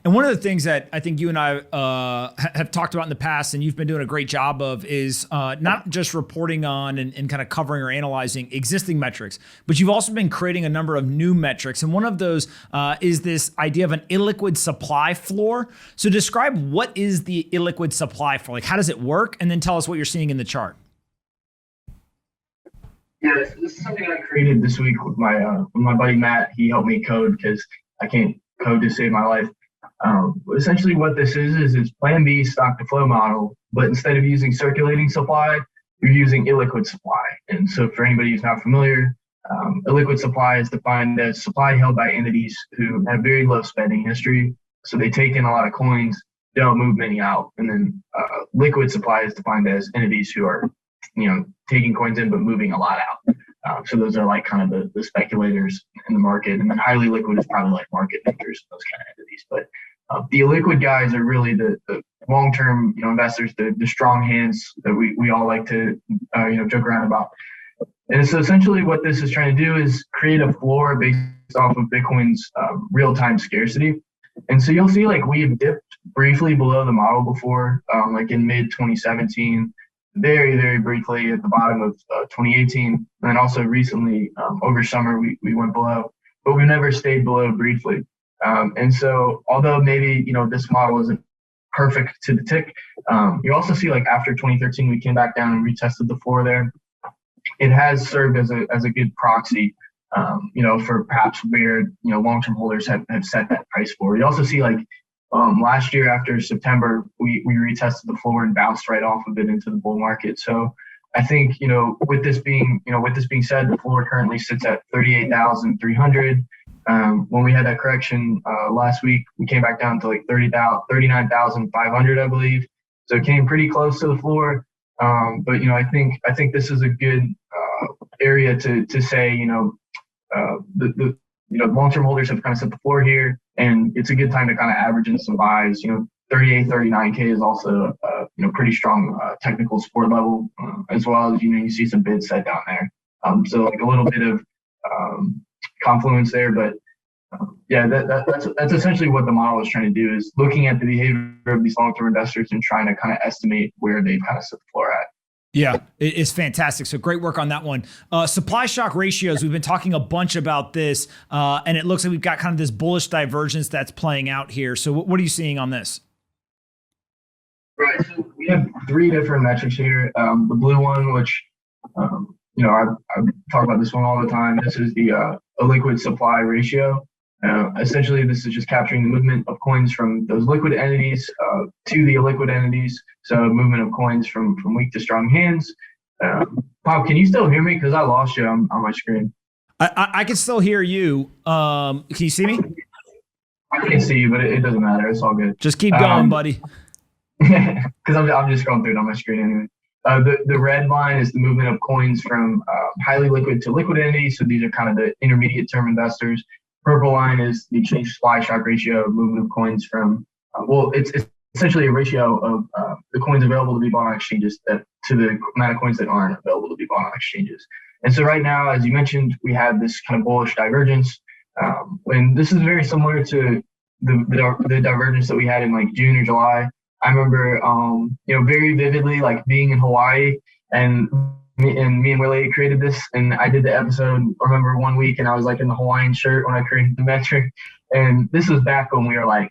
And one of the things that I think you and I have talked about in the past, and you've been doing a great job of, is not just reporting on and kind of covering or analyzing existing metrics, but you've also been creating a number of new metrics. And one of those is this idea of an illiquid supply floor. So describe what is the illiquid supply floor? Like, how does it work? And then tell us what you're seeing in the chart. Yeah, this is something I created this week with my buddy Matt. He helped me code because I can't code to save my life. Essentially what this is it's Plan B stock to flow model, but instead of using circulating supply, you're using illiquid supply. And so for anybody who's not familiar, illiquid supply is defined as supply held by entities who have very low spending history. So they take in a lot of coins, don't move many out. And then liquid supply is defined as entities who are, taking coins in, but moving a lot out. So those are like kind of the speculators in the market. And then highly liquid is probably like market makers, those kind of entities. But the illiquid guys are really the long-term, investors, the strong hands that we all like to, joke around about. And so essentially what this is trying to do is create a floor based off of Bitcoin's real-time scarcity. And so you'll see like we have dipped briefly below the model before, like in mid 2017, very, very briefly at the bottom of 2018. And then also recently over summer, we went below, but we never stayed below briefly. And so although maybe, this model isn't perfect to the tick, you also see like after 2013, we came back down and retested the floor there. It has served as a good proxy, for perhaps where, long-term holders have set that price for. You also see like last year after September, we retested the floor and bounced right off of it into the bull market. So I think, with this being said, the floor currently sits at 38,300. When we had that correction last week, we came back down to like 39,500, I believe. So it came pretty close to the floor. But I think this is a good area to say, the long-term holders have kind of set the floor here, and it's a good time to kind of average in some buys. 38, 39K is also pretty strong technical support level, as well as you see some bids set down there. So like a little bit of confluence there, but yeah, that's essentially what the model is trying to do, is looking at the behavior of these long-term investors and trying to kind of estimate where they've kind of set the floor at. Yeah, it's fantastic. So great work on that one. Supply shock ratios, we've been talking a bunch about this, and it looks like we've got kind of this bullish divergence that's playing out here. So what are you seeing on this? Right. So we have three different metrics here. The blue one, which, I talk about this one all the time. This is the illiquid supply ratio. Essentially, this is just capturing the movement of coins from those liquid entities to the illiquid entities. So movement of coins from weak to strong hands. Pop, can you still hear me? Because I lost you on my screen. I can still hear you. Can you see me? I can't see you, but it doesn't matter. It's all good. Just keep going, buddy. Because I'm just scrolling through it on my screen anyway. The red line is the movement of coins from highly liquid to liquid entities. So these are kind of the intermediate term investors. Purple line is the exchange supply shock ratio, movement of coins from, it's essentially a ratio of the coins available to be bought on exchanges to the amount of coins that aren't available to be bought on exchanges. And so right now, as you mentioned, we have this kind of bullish divergence. And this is very similar to the divergence that we had in like June or July. I remember, very vividly, like being in Hawaii, and me and Willie created this, and I did the episode. I remember one week, and I was like in the Hawaiian shirt when I created the metric. And this was back when we were like,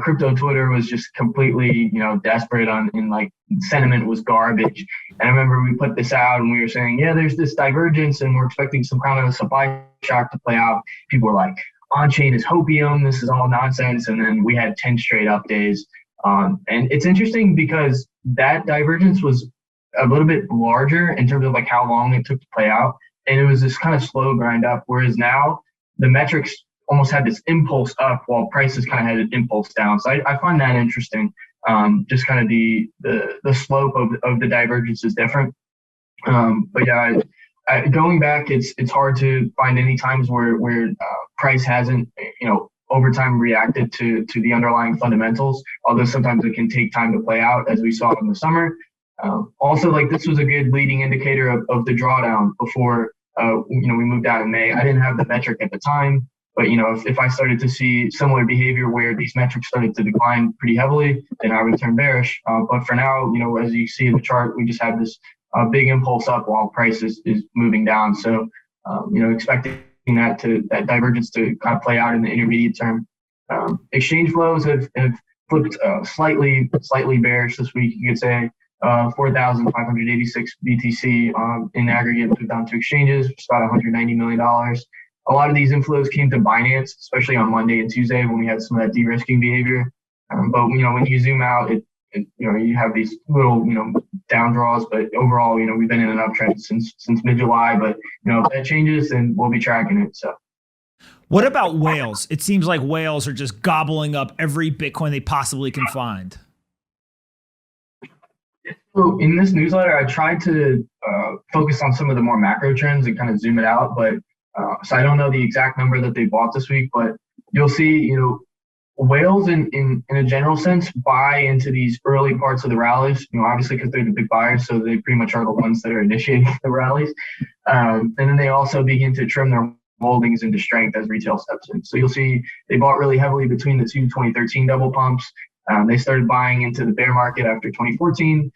crypto Twitter was just completely, desperate and like sentiment was garbage. And I remember we put this out and we were saying, yeah, there's this divergence and we're expecting some kind of a supply shock to play out. People were like, on-chain is hopium, this is all nonsense. And then we had 10 straight up days. And it's interesting because that divergence was a little bit larger in terms of like how long it took to play out. And it was this kind of slow grind up. Whereas now the metrics almost had this impulse up while prices kind of had an impulse down. So I find that interesting. Just kind of the slope of the divergence is different. But yeah, going back, it's hard to find any times where price hasn't, over time reacted to the underlying fundamentals, although sometimes it can take time to play out, as we saw in the summer. Also, like this was a good leading indicator of the drawdown before, we moved out in May. I didn't have the metric at the time, But, if I started to see similar behavior where these metrics started to decline pretty heavily, then I would turn bearish. But for now, as you see in the chart, we just have this big impulse up while price is moving down. So, expecting that divergence to kind of play out in the intermediate term. Exchange flows have flipped slightly bearish this week. You could say 4,586 BTC in aggregate put down to exchanges, which is about $190 million. A lot of these inflows came to Binance, especially on Monday and Tuesday when we had some of that de-risking behavior. But when you zoom out, you have these little down draws. But overall, we've been in an uptrend since mid-July. But if that changes, then we'll be tracking it. So. What about whales? It seems like whales are just gobbling up every Bitcoin they possibly can find. So in this newsletter, I tried to focus on some of the more macro trends and kind of zoom it out. But so I don't know the exact number that they bought this week, but you'll see, whales in a general sense buy into these early parts of the rallies, obviously because they're the big buyers. So they pretty much are the ones that are initiating the rallies. And then they also begin to trim their holdings into strength as retail steps in. So you'll see they bought really heavily between the two 2013 double pumps. They started buying into the bear market after 2014,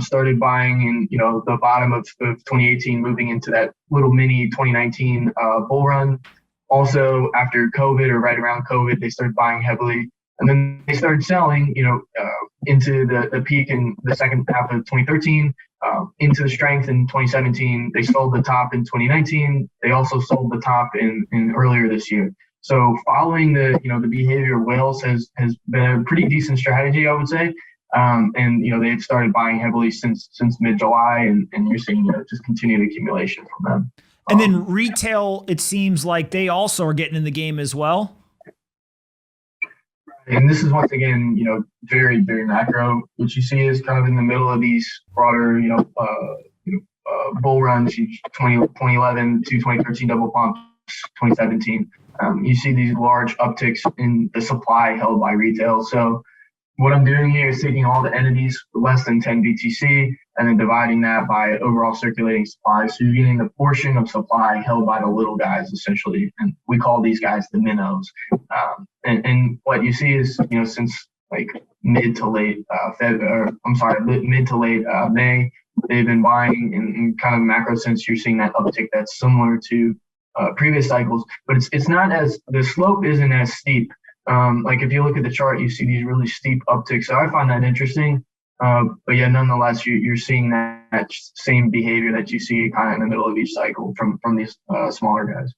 started buying in, the bottom of 2018, moving into that little mini 2019 bull run. Also after COVID or right around COVID, they started buying heavily. And then they started selling, into the peak in the second half of 2013, into the strength in 2017. They sold the top in 2019. They also sold the top in earlier this year. So following the behavior of whales has been a pretty decent strategy, I would say. And they've started buying heavily since mid-July, and you're seeing just continued accumulation from them. And then retail, it seems like they also are getting in the game as well. And this is once again, very, very macro. What you see is kind of in the middle of these broader, bull runs, 2011 to 2013 double pumps, 2017. You see these large upticks in the supply held by retail. So what I'm doing here is taking all the entities less than 10 BTC and then dividing that by overall circulating supply. So you're getting the portion of supply held by the little guys, essentially. And we call these guys the minnows. And what you see is, since like mid to late May, they've been buying in kind of macro sense. You're seeing that uptick that's similar to previous cycles, but it's not as, the slope isn't as steep. Like if you look at the chart, you see these really steep upticks. So I find that interesting. But yeah, nonetheless, you're seeing that same behavior that you see kind of in the middle of each cycle from these smaller guys.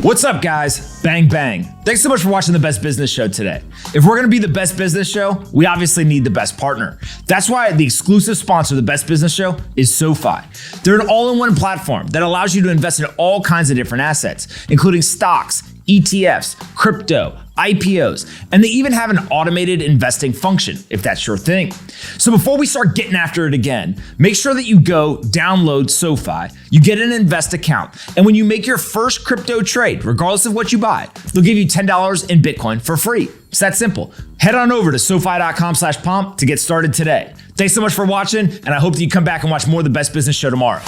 What's up, guys? Bang, bang. Thanks so much for watching the Best Business Show today. If we're going to be the best business show, we obviously need the best partner. That's why the exclusive sponsor of the Best Business Show is SoFi. They're an all-in-one platform that allows you to invest in all kinds of different assets, including stocks, ETFs, crypto, IPOs, and they even have an automated investing function, if that's your thing. So before we start getting after it again, make sure that you go download SoFi, you get an invest account, and when you make your first crypto trade, regardless of what you buy, they'll give you $10 in Bitcoin for free. It's that simple. Head on over to SoFi.com/pomp to get started today. Thanks so much for watching, and I hope that you come back and watch more of the Best Business Show tomorrow.